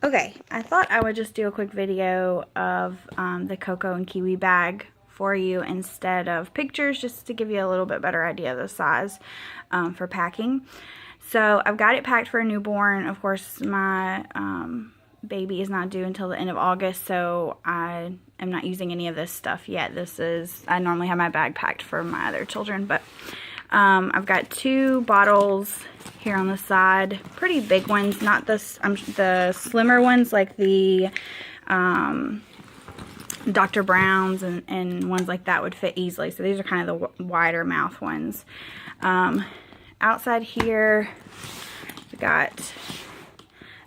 Okay, I thought I would just do a quick video of the Coco and Kiwi bag for you instead of pictures, just to give you a little bit better idea of the size for packing. So I've got it packed for a newborn. Of course, my baby is not due until the end of August, so I am not using any of this stuff yet. I normally have my bag packed for my other children, but I've got 2 bottles here on the side, pretty big ones, not the slimmer ones like the Dr. Brown's and ones like that would fit easily. So these are kind of the wider mouth ones. Outside here, we got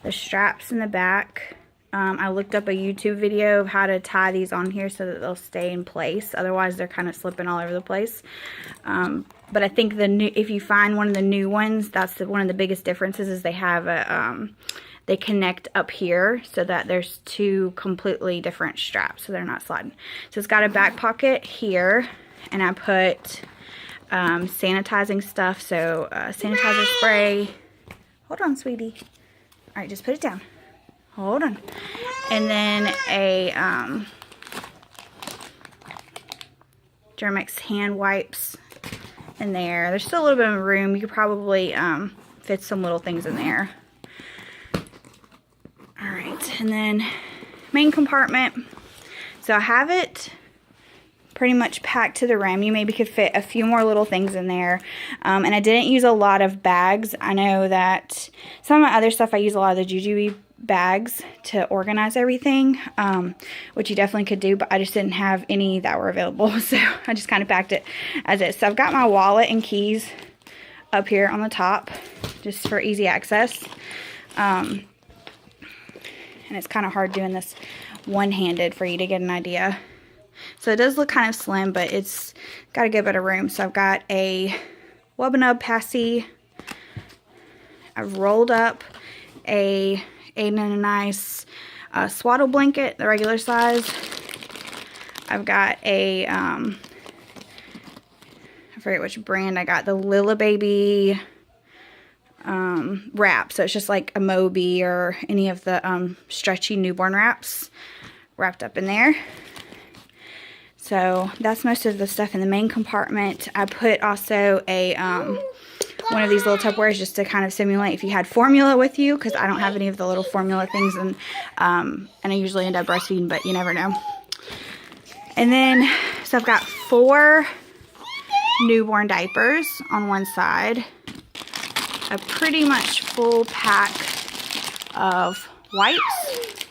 the straps in the back. I looked up a YouTube video of how to tie these on here so that they'll stay in place. Otherwise, they're kind of slipping all over the place. But I think if you find one of the new ones, that's one of the biggest differences is they have they connect up here so that there's 2 completely different straps, so they're not sliding. So it's got a back pocket here, and I put sanitizing stuff. So sanitizer spray. Hold on, sweetie. All right, just put it down. Hold on. And then a Germex hand wipes in there. There's still a little bit of room. You could probably fit some little things in there. Alright, and then main compartment. So I have it pretty much packed to the rim. You maybe could fit a few more little things in there. And I didn't use a lot of bags. I know that some of my other stuff I use a lot of the jujube bags to organize everything, which you definitely could do, but I just didn't have any that were available, so I just kind of packed it as is. So I've got my wallet and keys up here on the top just for easy access, and it's kind of hard doing this one-handed for you to get an idea. So it does look kind of slim, but it's got a good bit of room. So I've got a Wubbanub passy. I've rolled up a nice swaddle blanket, the regular size. I've got a I forget which brand I got, the Lila Baby wrap. So it's just like a Moby or any of the stretchy newborn wraps wrapped up in there. So that's most of the stuff in the main compartment. I put also a one of these little Tupperwares just to kind of simulate if you had formula with you, because I don't have any of the little formula things, and I usually end up breastfeeding, but you never know. And then, so I've got 4 newborn diapers on one side, a pretty much full pack of wipes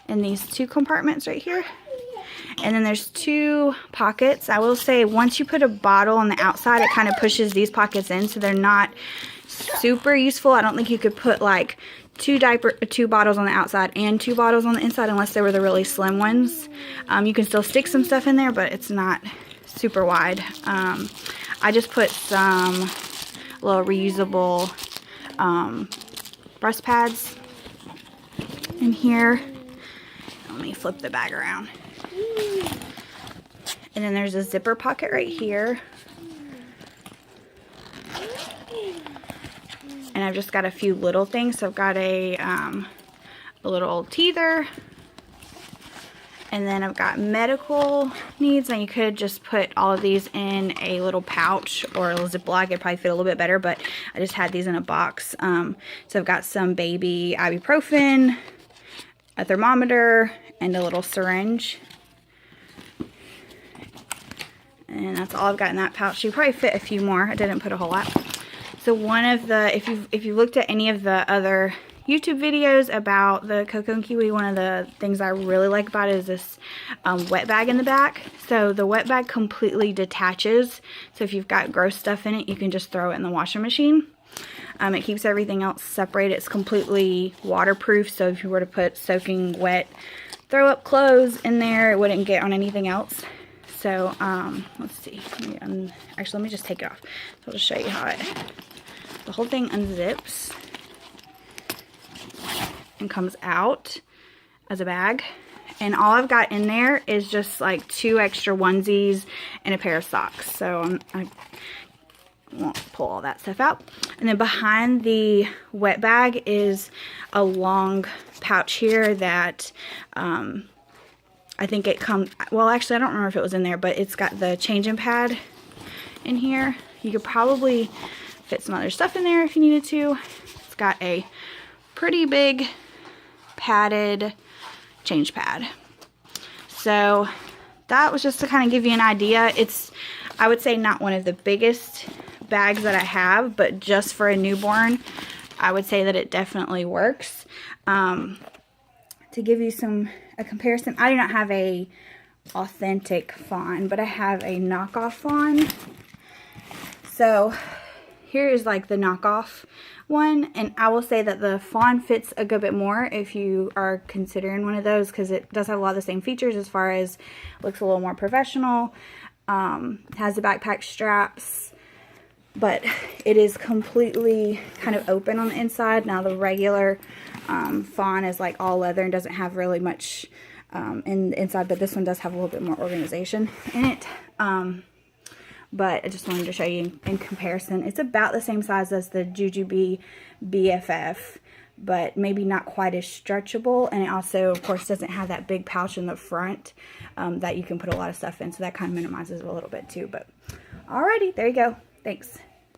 in these 2 compartments right here. And then there's 2 pockets. I will say once you put a bottle on the outside, it kind of pushes these pockets in, so they're not super useful. I don't think you could put like 2 bottles on the outside and 2 bottles on the inside unless they were the really slim ones. You can still stick some stuff in there, but it's not super wide. I just put some little reusable breast pads in here. Let me flip the bag around. And then there's a zipper pocket right here. And I've just got a few little things. So I've got a little teether. And then I've got medical needs. And you could just put all of these in a little pouch or a Ziploc. It'd probably fit a little bit better, but I just had these in a box. So I've got some baby ibuprofen, a thermometer, and a little syringe. And that's all I've got in that pouch. You probably fit a few more. I didn't put a whole lot. So one of the, if you looked at any of the other YouTube videos about the Coco and Kiwi, one of the things I really like about it is this wet bag in the back. So the wet bag completely detaches. So if you've got gross stuff in it, you can just throw it in the washing machine. It keeps everything else separated. It's completely waterproof. So if you were to put soaking wet throw up clothes in there, it wouldn't get on anything else. So, let's see. Actually, let me just take it off. So I'll just show you how the whole thing unzips and comes out as a bag. And all I've got in there is just like 2 extra onesies and a pair of socks. So won't pull all that stuff out. And then behind the wet bag is a long pouch here that I think it comes, well actually I don't remember if it was in there, but it's got the changing pad in here. You could probably fit some other stuff in there if you needed to. It's got a pretty big padded change pad. So that was just to kind of give you an idea. It's, I would say, not one of the biggest bags that I have, but just for a newborn, I would say that it definitely works. To give you a comparison, I do not have a authentic fawn, but I have a knockoff fawn. So here is like the knockoff one, and I will say that the fawn fits a good bit more if you are considering one of those, because it does have a lot of the same features as far as looks a little more professional. Has the backpack straps, but it is completely kind of open on the inside. Now the regular fawn is like all leather and doesn't have really much in the inside, but this one does have a little bit more organization in it. But I just wanted to show you in comparison. It's about the same size as the Jujube BFF, but maybe not quite as stretchable. And it also, of course, doesn't have that big pouch in the front that you can put a lot of stuff in. So that kind of minimizes it a little bit too. But alrighty, there you go. Thanks.